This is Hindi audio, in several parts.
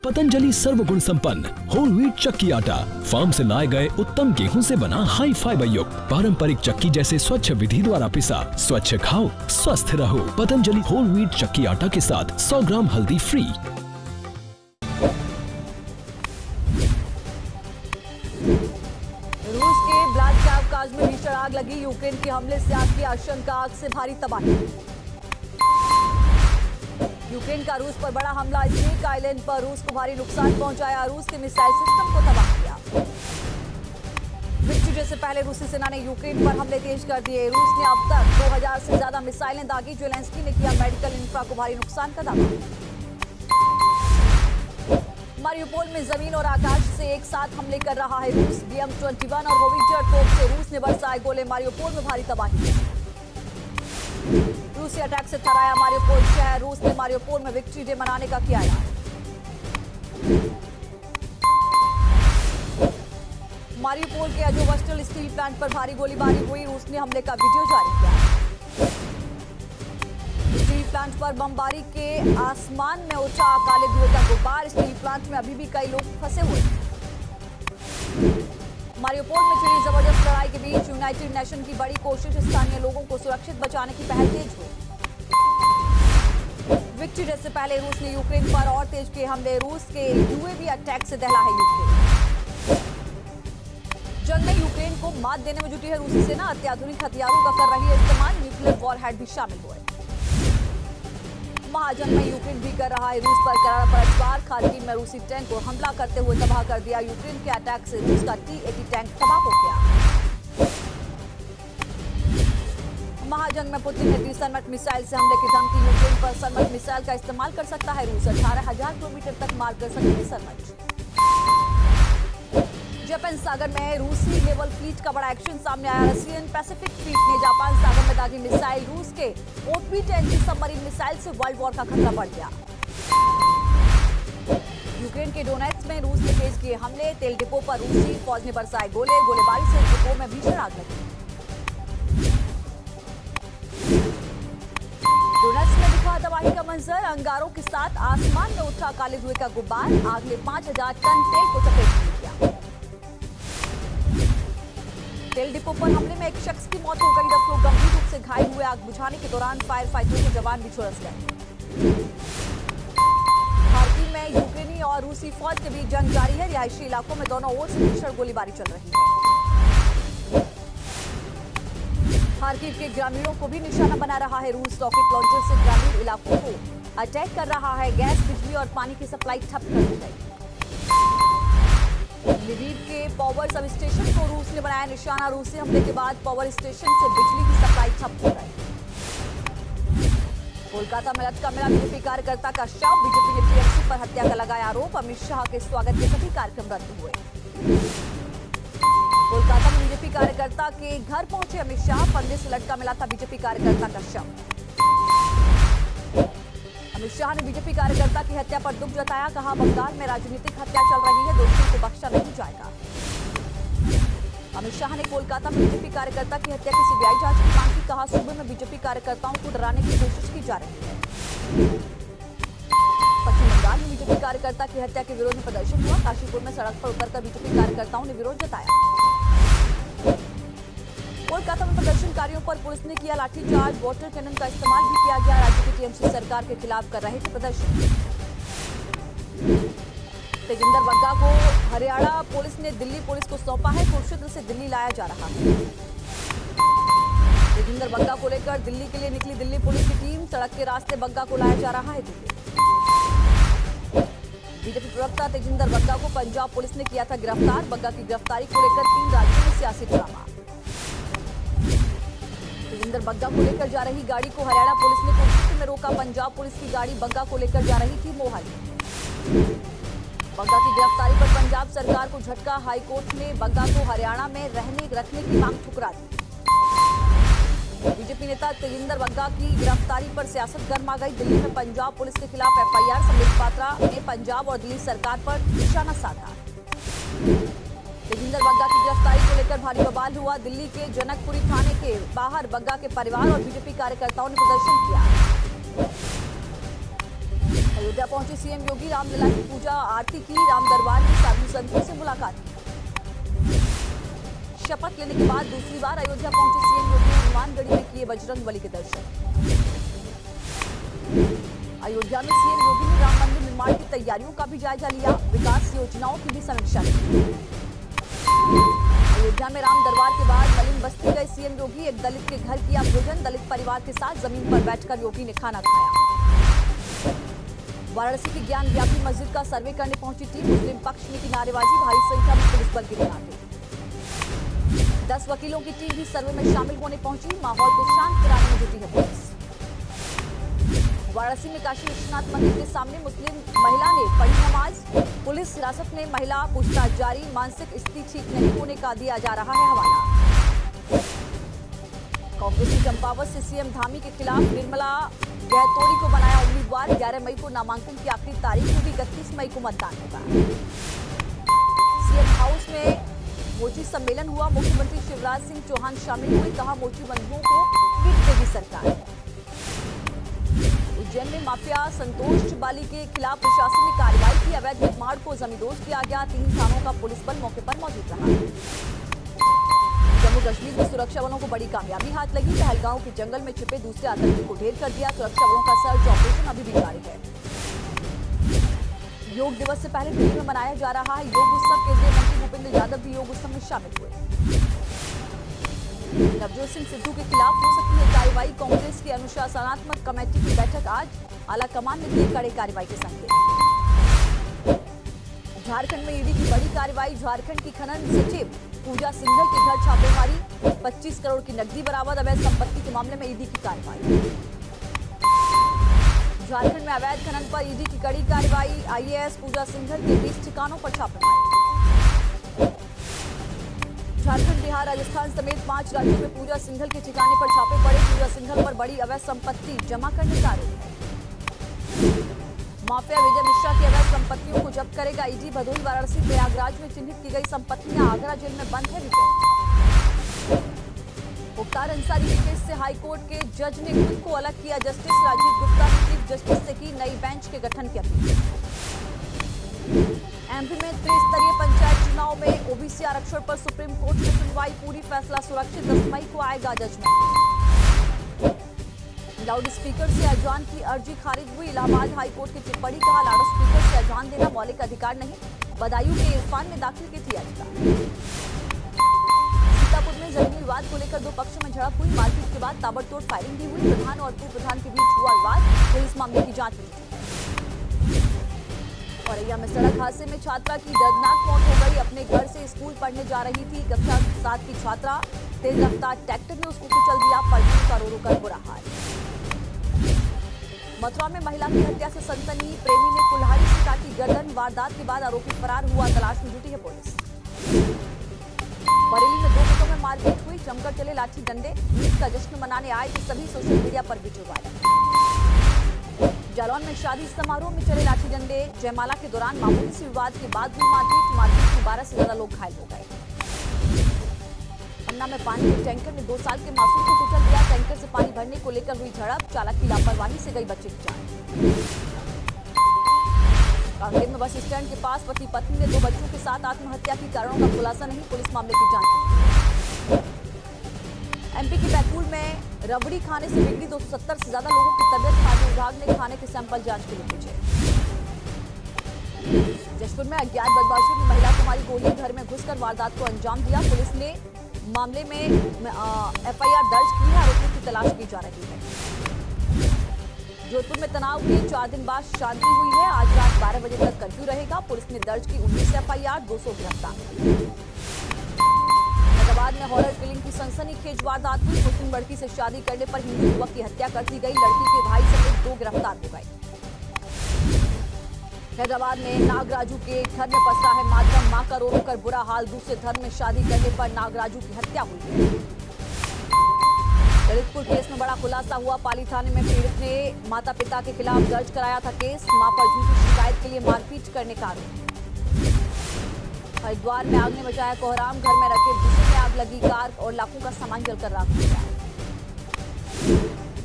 पतंजलि सर्वगुण संपन्न होल व्हीट चक्की आटा, फार्म से लाए गए उत्तम गेहूं से बना हाई फाइबर युक्त पारंपरिक चक्की जैसे स्वच्छ विधि द्वारा पिसा। स्वच्छ खाओ, स्वस्थ रहो। पतंजलि होल व्हीट चक्की आटा के साथ 100 ग्राम हल्दी फ्री। रूस के व्लादिवोस्तोक में भीषण आग लगी। यूक्रेन के हमले से आग की आशंका, आग से भारी तबाही। यूक्रेन का रूस पर बड़ा हमला। स्नेक आइलैंड पर रूस को भारी नुकसान पहुंचाया। रूस के मिसाइल सिस्टम को तबाह किया। विक्ट्री डे से पहले रूसी सेना ने यूक्रेन पर हमले तेज कर दिए। रूस ने अब तक 2000 से ज्यादा मिसाइलें दागी। ज़ेलेंस्की ने किया मेडिकल इंफ्रा को भारी नुकसान का दावा। मारिउपोल में जमीन और आकाश से एक साथ हमले कर रहा है रूस। BM-21 और होवित्जर तोप से रूस ने बरसाए गोले। मारिउपोल में भारी तबाही। रूसी अटैक से थराया मारिउपोल शहर। रूस ने मारिउपोल में विक्ट्री डे मनाने का किया ऐलान। मारिउपोल के अजोवस्टल स्टील प्लांट पर भारी गोलीबारी हुई। रूस ने हमले का वीडियो जारी किया। स्टील प्लांट पर बमबारी के आसमान में उठा काले धुएं का गुब्बार। स्टील प्लांट में अभी भी कई लोग फंसे हुए। मारिउपोल में छिड़ी जबरदस्त लड़ाई के बीच यूनाइटेड नेशन की बड़ी कोशिश। स्थानीय लोगों को सुरक्षित बचाने की पहल तेज हुई। विक्ट्री डे से पहले रूस ने यूक्रेन पर और तेज किए हमले। रूस के UAV अटैक से दहला है यूक्रेन। जंग में यूक्रेन को मात देने में जुटी है रूसी सेना। अत्याधुनिक हथियारों का कर रही है इस्तेमाल। न्यूक्लियर वॉरहेड भी शामिल हुए। महाजंग में यूक्रेन भी कर रहा है रूस पर करारा पलटवार। खार्किव में रूसी टैंक को हमला करते हुए तबाह कर दिया। यूक्रेन के अटैक से रूस का T-80 टैंक तबाह हो गया। महाजंग में पुतिन ने दी सरमट मिसाइल से हमले की धमकी। यूक्रेन पर सरमट मिसाइल का इस्तेमाल कर सकता है रूस। 18,000 किलोमीटर तक मार कर सकेंगे सरमट। जापान सागर में रूसी नेवल फ्लीट का बड़ा एक्शन सामने आया। रशियन पैसिफिक फ्लीट ने जापान सागर में दागी मिसाइल। रूस के OP-10 एंटी सबमरीन मिसाइल से वर्ल्ड वॉर का खतरा बढ़ गया। यूक्रेन के डोनेट्स्क में रूस ने तेज किए हमले। तेल डिपो पर रूसी फौज ने बरसाए गोले। गोलीबारी से डिपो में भीषण आग लगी। डोनेट्स्क में दिखा तबाही का मंजर। अंगारों के साथ आसमान में उठा काले धुएं का गुब्बार। आग ने 5000 टन तेल को चपेट में लिया। तेल डिपो पर हमले में एक शख्स की मौत हो गई। 10 लोग गंभीर रूप से घायल हुए। आग बुझाने के दौरान फायर फाइटरों के जवान भी झुलस गए। खार्किव में यूक्रेनी और रूसी फौज के बीच जंग जारी है। रिहायशी इलाकों में दोनों ओर से भीषण गोलीबारी चल रही है। खार्किव के ग्रामीणों को भी निशाना बना रहा है रूस। रॉकेट लॉन्चर से ग्रामीण इलाकों को अटैक कर रहा है। गैस, बिजली और पानी की सप्लाई ठप कर दी गई। लिविव के पावर सब स्टेशन को रूस ने बनाया निशाना। रूसी हमले के बाद पावर स्टेशन से बिजली की सप्लाई ठप हो गई। कोलकाता में लटका मिला बीजेपी कार्यकर्ता का शव। बीजेपी ने TMC पर हत्या का लगाया आरोप। अमित शाह के स्वागत के सभी कार्यक्रम रद्द हुए। कोलकाता में बीजेपी कार्यकर्ता के घर पहुंचे अमित शाह। फंदे से लटका मिला था बीजेपी कार्यकर्ता का शव। अमित शाह ने बीजेपी कार्यकर्ता की हत्या पर दुख जताया। कहा, बंगाल में राजनीतिक हत्या चल रही है, दोषियों को बख्शा नहीं जाएगा। अमित शाह ने कोलकाता में बीजेपी कार्यकर्ता की हत्या की CBI जांच की मांग की। कहा, सूबे में बीजेपी कार्यकर्ताओं को डराने की कोशिश की जा रही है। पश्चिम बंगाल में बीजेपी कार्यकर्ता की हत्या के विरोध में प्रदर्शन हुआ। काशीपुर में सड़क पर उतरकर बीजेपी कार्यकर्ताओं ने विरोध जताया। कोलकाता में प्रदर्शनकारियों पर पुलिस ने किया लाठीचार्ज। वाटर कैनन का इस्तेमाल भी किया गया। राज्य की TMC सरकार के खिलाफ कर रहे थे प्रदर्शन। तेजिंदर बग्गा को हरियाणा पुलिस ने दिल्ली पुलिस को सौंपा है। कुरुक्षेत्र से दिल्ली लाया जा रहा है। तेजिंदर बग्गा को लेकर दिल्ली के लिए निकली दिल्ली पुलिस की टीम। सड़क के रास्ते बग्गा को लाया जा रहा है दिल्ली। बीजेपी प्रवक्ता तेजिंदर बग्गा को पंजाब पुलिस ने किया था गिरफ्तार। बग्गा की गिरफ्तारी को लेकर 3 राज्यों में सियासी ड्रामा। तेजिंदर बग्गा को लेकर जा रही गाड़ी को हरियाणा पुलिस ने कुरुक्षेत्र में रोका। पंजाब पुलिस की गाड़ी बग्गा को लेकर जा रही थी मोहाली। बग्गा की गिरफ्तारी पर पंजाब सरकार को झटका। हाईकोर्ट ने बग्गा को हरियाणा में रखने की मांग ठुकरा दी। बीजेपी नेता तेजिंदर बग्गा की गिरफ्तारी पर सियासत गर्मा गई। दिल्ली में पंजाब पुलिस के खिलाफ FIR। संबित पात्रा ने पंजाब और दिल्ली सरकार पर निशाना साधा। तेजिंदर बग्गा की गिरफ्तारी को लेकर भारी बवाल हुआ। दिल्ली के जनकपुरी थाने के बाहर बग्गा के परिवार और बीजेपी कार्यकर्ताओं ने प्रदर्शन किया। अयोध्या पहुंचे सीएम योगी, रामलला की पूजा आरती की, राम दरबार में साधु संतों से मुलाकात की। शपथ लेने के बाद दूसरी बार अयोध्या पहुंचे सीएम योगी, हनुमानगढ़ी में किए बजरंगबली के दर्शन। अयोध्या में सीएम योगी ने राम मंदिर निर्माण की तैयारियों का भी जायजा लिया, विकास योजनाओं की भी समीक्षा की। अयोध्या में राम दरबार के बाद मलिन बस्ती गए सीएम योगी, एक दलित के घर किया भोजन, दलित परिवार के साथ जमीन पर बैठकर योगी ने खाना खाया। वाराणसी की ज्ञान व्यापी मस्जिद का सर्वे करने पहुंची टीम, मुस्लिम पक्ष में की नारेबाजी, भारी संख्या में पुलिस बल की तैनाती। 10 वकीलों की टीम भी सर्वे में शामिल होने पहुंची, माहौल को शांत कराने में जुटी है पुलिस। वाराणसी में काशी विश्वनाथ मंदिर के सामने मुस्लिम महिला ने पढ़ी नमाज, पुलिस हिरासत में महिला, पूछताछ जारी, मानसिक स्थिति ठीक नहीं होने का दिया जा रहा है हवाला। कांग्रेस ने चंपावत से सीएम धामी के खिलाफ निर्मला गहतोड़ी को बनाया उम्मीदवार, 11 मई को नामांकन की आखिरी तारीख होगी, 31 मई को मतदान होगा। सीएम हाउस में मोची सम्मेलन हुआ, मुख्यमंत्री शिवराज सिंह चौहान शामिल हुए, कहा मोची बंधुओं को किट देगी सरकार। उज्जैन में माफिया संतोष बाली के खिलाफ प्रशासन ने कार्रवाई की, अवैध निर्माण को जमींदोज किया गया, 3 थानों का पुलिस बल मौके पर मौजूद रहा। जम्मू कश्मीर में सुरक्षा बलों को बड़ी कामयाबी हाथ लगी, पहलगांव के जंगल में छिपे दूसरे आतंकी को ढेर कर दिया, सुरक्षा बलों का सर्च ऑपरेशन अभी भी जारी है। योग दिवस से पहले दिल्ली में मनाया जा रहा है योग उत्सव, केंद्रीय मंत्री भूपेंद्र यादव भी योग उत्सव में शामिल हुए। नवजोत सिंह सिद्धू के खिलाफ हो सकती है कार्रवाई, कांग्रेस की अनुशासनात्मक कमेटी की बैठक आज, आलाकमान ने दिए कड़े कार्रवाई के संकेत। झारखंड में ईडी की बड़ी कार्रवाई, झारखंड की खनन सचिव पूजा सिंघल के घर छापेमारी, 25 करोड़ की नकदी बरामद, अवैध संपत्ति के मामले में ईडी की कार्रवाई। झारखंड में अवैध खनन पर ईडी की कड़ी कार्रवाई, आईएएस पूजा सिंघल के 20 ठिकानों पर छापेमारी। झारखंड, बिहार, राजस्थान समेत 5 राज्यों में पूजा सिंघल के ठिकाने पर छापे पड़े, पूजा सिंघल पर बड़ी अवैध संपत्ति जमा करने का आरोप है। माफिया विजय मिश्रा की अवैध संपत्तियों को जब्त करेगा ईडी, भदोही, वाराणसी, प्रयागराज में चिन्हित की गई संपत्तियां, आगरा जेल में बंद है विजय। मुख्तार अंसारी के केस से हाईकोर्ट के जज ने खुद को अलग किया, जस्टिस राजीव गुप्ता ने चीफ जस्टिस से की नई बेंच के गठन की अपील। एमपी में त्रिस्तरीय पंचायत चुनाव में ओबीसी आरक्षण पर सुप्रीम कोर्ट में सुनवाई पूरी, फैसला सुरक्षित, 10 मई को आएगा जजमेंट। लाउड स्पीकर से अजान की अर्जी खारिज हुई, इलाहाबाद हाईकोर्ट की टिप्पणी, कहा लाउड स्पीकर से अजान देना मौलिक अधिकार नहीं, बदायूं के इरफान ने दाखिल की थी याचिका। सीतापुर में जमीन विवाद को लेकर 2 पक्षों में झड़प हुई, मारपीट के बाद ताबड़तोड़ फायरिंग भी हुई, प्रधान और पूर्व प्रधान के बीच हुआ विवाद, पुलिस मामले की जांच में जुटी। औरैया में सड़क हादसे में छात्रा की दर्दनाक मौत हो गई, अपने घर से स्कूल पढ़ने जा रही थी कक्षा 7 की छात्रा, तेज रफ्तार ट्रैक्टर ने उसको कुचल दिया, परिजनों का रो रो कर बुरा हाल। मथुरा में महिला की हत्या से सनसनी, प्रेमी ने कुल्हाड़ी से काटी गर्दन, वारदात के बाद आरोपी फरार हुआ, तलाश में जुटी है पुलिस। बरेली में 2 गुटों में मारपीट हुई, जमकर चले लाठी डंडे, ईद का जश्न मनाने आए थे सभी, सोशल मीडिया पर वीडियो वायरल। जालौन में शादी समारोह में चले लाठी डंडे, जयमाला के दौरान मामूली से विवाद के बाद हुई मारपीट में 12 से ज्यादा लोग घायल हो गए। पन्ना में पानी के टैंकर ने 2 साल के मासूम को कुचल दिया, टैंकर से पानी भरने को लेकर हुई झड़प, चालक की लापरवाही से गई बच्चे की जान। कांकेर में बस स्टैंड के पास पति पत्नी ने 2 बच्चों के साथ आत्महत्या की, कारणों का खुलासा नहीं, पुलिस मामले की जांच कर रही है। एमपी के बैतूल में रबड़ी खाने से बिगड़ी 270 से ज्यादा लोगों की तबियत, खाद्य विभाग ने खाने के सैंपल जांच के लिए भेजे। जशपुर में अज्ञात बदमाशों ने महिला को मारी गोली, घर में घुसकर वारदात को अंजाम दिया, पुलिस ने मामले में एफआईआर दर्ज की है, आरोपियों की तलाश की जा रही है। जोधपुर में तनाव के 4 दिन बाद शांति हुई है, आज रात 12 बजे तक कर्फ्यू रहेगा, पुलिस ने दर्ज की 19 एफआईआर, 200 गिरफ्तार। हैदराबाद में हॉरर किलिंग की सनसनीखेज वारदात हुई, मुस्लिम लड़की से शादी करने पर हिंदू युवक की हत्या कर दी गई, लड़की के भाई समेत 2 गिरफ्तार हो गए। हैदराबाद में नागराजू के घर में फंसा है मातम, मां का रो रो कर बुरा हाल, दूसरे धर्म में शादी करने पर नागराजू की हत्या हुई है। ललितपुर केस में बड़ा खुलासा हुआ, पाली थाने में पीड़ित ने माता पिता के खिलाफ दर्ज कराया था केस, मां पर झूठी शिकायत के लिए मारपीट करने का आरोप। हरिद्वार में आग ने मचाया कोहराम, घर में रखे भूसे में आग लगी, कार और लाखों का सामान जलकर राख हो गया।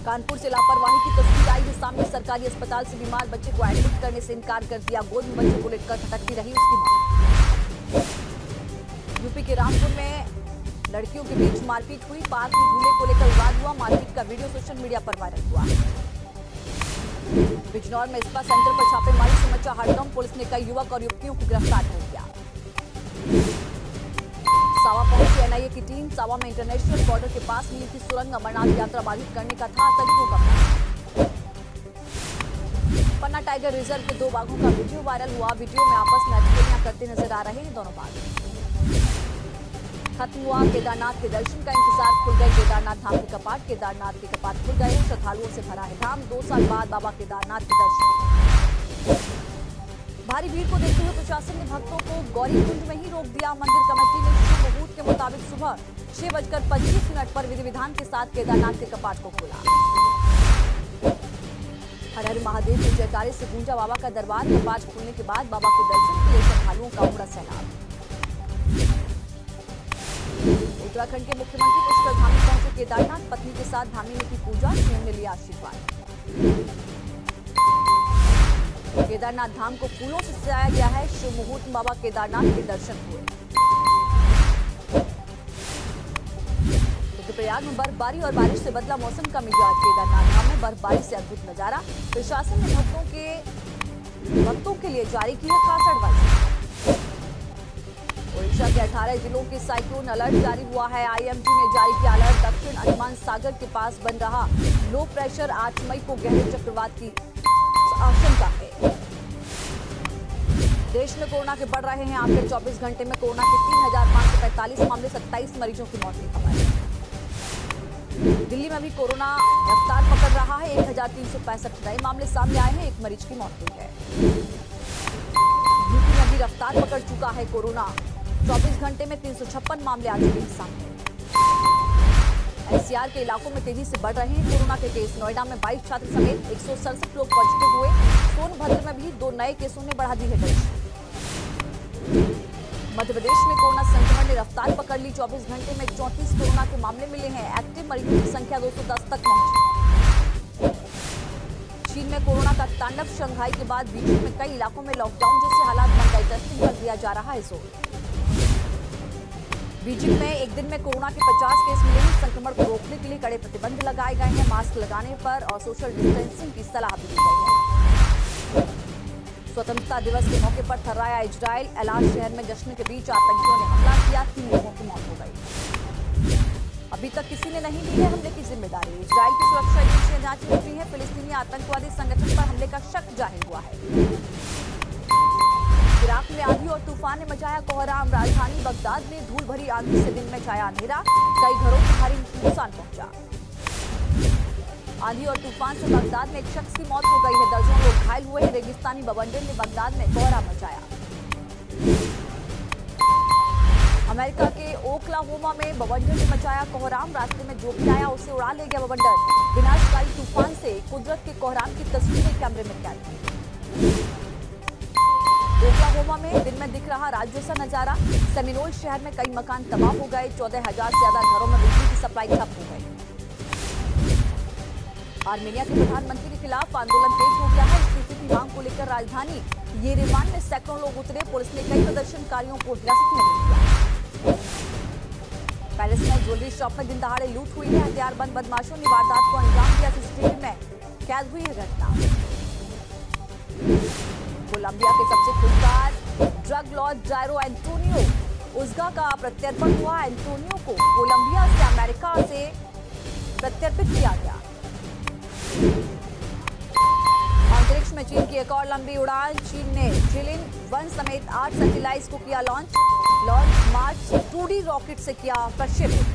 कानपुर से लापरवाही की तस्वीर आई है सामने। सरकारी अस्पताल से बीमार बच्चे को एडमिट करने से इनकार कर दिया। गोद में बच्चे को लेकर खटकती रही उसकी मां। यूपी के रामपुर में लड़कियों के बीच मारपीट हुई। पार्क में झूले को लेकर विवाद हुआ। मारपीट का वीडियो सोशल मीडिया पर वायरल हुआ। बिजनौर में स्पा सेंटर पर छापेमारी से मचा हड़कंप। पुलिस ने कई युवक और युवतियों को गिरफ्तार कर लिया। सावा पहुंची एनआईए की टीम। सावा में इंटरनेशनल बॉर्डर के पास मिली थी सुरंग। अमरनाथ यात्रा बाधित करने का था आतंकियों का प्लान। पन्ना टाइगर रिजर्व के 2 बाघों का वीडियो वायरल हुआ। वीडियो में आपस में अटखेलियां करते नजर आ रहे हैं दोनों बाघ। खत्म हुआ केदारनाथ के दर्शन का इंतजार। खुल गए केदारनाथ धाम के कपाट। केदारनाथ के कपाट खुल गए। श्रद्धालुओं से भरा है धाम। 2 साल बाद बाबा केदारनाथ के दर्शन। भारी भीड़ को देखते हुए प्रशासन ने भक्तों को गौरीकुंड में ही रोक दिया। मंदिर कमेटी ने शुभ मुहूर्त के मुताबिक सुबह 6:25 पर विधि विधान के साथ केदारनाथ के कपाट को खोला। हर हर महादेव के जयकारे से गूंजा बाबा का दरबार। कपाट खुलने के बाद बाबा के दर्शन के लिए श्रद्धालुओं का उमड़ा सैलाब। उत्तराखंड के मुख्यमंत्री पुष्कर धामी पहुंचे केदारनाथ। पत्नी के साथ धामी ने की पूजा। सीएम ने लिया आशीर्वाद। केदारनाथ धाम को फूलों से सजाया गया है। शुभ मुहूर्त में बाबा केदारनाथ के दर्शन हुए। रुद्रप्रयाग में बर्फबारी और बारिश से बदला मौसम का मिजाज। केदारनाथ धाम में बर्फबारी से अद्भुत नजारा। प्रशासन ने भक्तों के लिए जारी की है खास एडवाइजरी। ओडिशा के 18 जिलों के साइक्लोन अलर्ट जारी हुआ है। आईएमडी ने जारी किया अलर्ट। दक्षिण अंडमान सागर के पास बन रहा लो प्रेशर 8 मई को गहरे चक्रवात की आशंका है। देश में कोरोना के बढ़ रहे हैं आंकड़े। 24 घंटे में कोरोना के 3,545 मामले। 27 मरीजों की मौत की खबर है। दिल्ली में भी कोरोना रफ्तार पकड़ रहा है। 1,365 नए मामले सामने आए हैं। 1 मरीज की मौत हुई है। यूपी में भी रफ्तार पकड़ चुका है कोरोना। 24 घंटे में 356 मामले आ चुके हैं सामने। एनसीआर के इलाकों में तेजी से बढ़ रहे हैं कोरोना के केस। नोएडा में 22 छात्र समेत 167 लोग पॉजिटिव हुए। सोनभद्र में भी 2 नए केसों ने बढ़ा दी है दर्ज। मध्य प्रदेश में कोरोना संक्रमण ने रफ्तार पकड़ ली। 24 घंटे में 34 कोरोना के मामले मिले हैं। एक्टिव मरीजों की संख्या 210 तक पहुंची। चीन में कोरोना का तांडव। शंघाई के बाद बीजिंग में कई इलाकों में लॉकडाउन जैसे हालात बन गए। टेस्टिंग पर दिया जा रहा है जोर। बीजिंग में एक दिन में कोरोना के 50 केस मिले हैं। संक्रमण को रोकने के लिए कड़े प्रतिबंध लगाए गए हैं। मास्क लगाने पर और सोशल डिस्टेंसिंग की सलाह भी दी गई है। स्वतंत्रता दिवस के मौके पर थर्राया इजराइल। एलान शहर में जश्न के बीच आतंकियों ने हमला किया। 3 लोगों की मौत हो गई। अभी तक किसी ने नहीं ली है हमले की जिम्मेदारी। इजराइल की सुरक्षा एजेंसियां जांच कर रही है। फिलिस्तीनी आतंकवादी संगठन पर हमले का शक जाहिर हुआ है। इराक में आंधी और तूफान ने मचाया कोहराम। राजधानी बगदाद में धूल भरी आंधी से दिन में छाया अंधेरा। कई घरों को भारी नुकसान पहुंचा। आंधी और तूफान से बगदाद में एक शख्स की मौत हो गई है। दर्जनों लोग घायल हुए हैं। रेगिस्तानी बवंडर ने बगदाद में कोहरा मचाया। अमेरिका के ओक्लाहोमा में बवंडर ने मचाया कोहराम। रास्ते में जो भी आया उसे उड़ा ले गया बवंडर। विनाशकारी तूफान से कुदरत के कोहराम की तस्वीरें कैमरे में कैद की। ओक्लाहोमा में दिन में दिख रहा राज्य जैसा नजारा। सेमिनोल शहर में कई मकान तबाह हो गए। 14,000 से ज्यादा घरों में बिजली की सप्लाई ठप हो गई। आर्मेनिया के प्रधानमंत्री के खिलाफ आंदोलन तेज हो गया है। इस्तीफे की मांग को लेकर राजधानी येरेवान में सैकड़ों लोग उतरे। पुलिस ने कई प्रदर्शनकारियों को हिरासत में ले लिया। पेरिस में ज्वेलरी शॉप में दिन दहाड़े लूट हुई है। हथियारबंद बदमाशों ने वारदात को अंजाम दिया। सीसीटीवी में कैद हुई है घटना। कोलंबिया के सबसे खूंखार ड्रग लॉर्ड जायरो एंटोनियो उजगा का प्रत्यर्पण हुआ। एंटोनियो को कोलंबिया से अमेरिका से प्रत्यर्पित किया गया। अंतरिक्ष में चीन की एक और लंबी उड़ान। चीन ने जिलिन 1 समेत 8 सैटेलाइट्स को किया लॉन्च। मार्च 2D रॉकेट से किया प्रक्षेपित।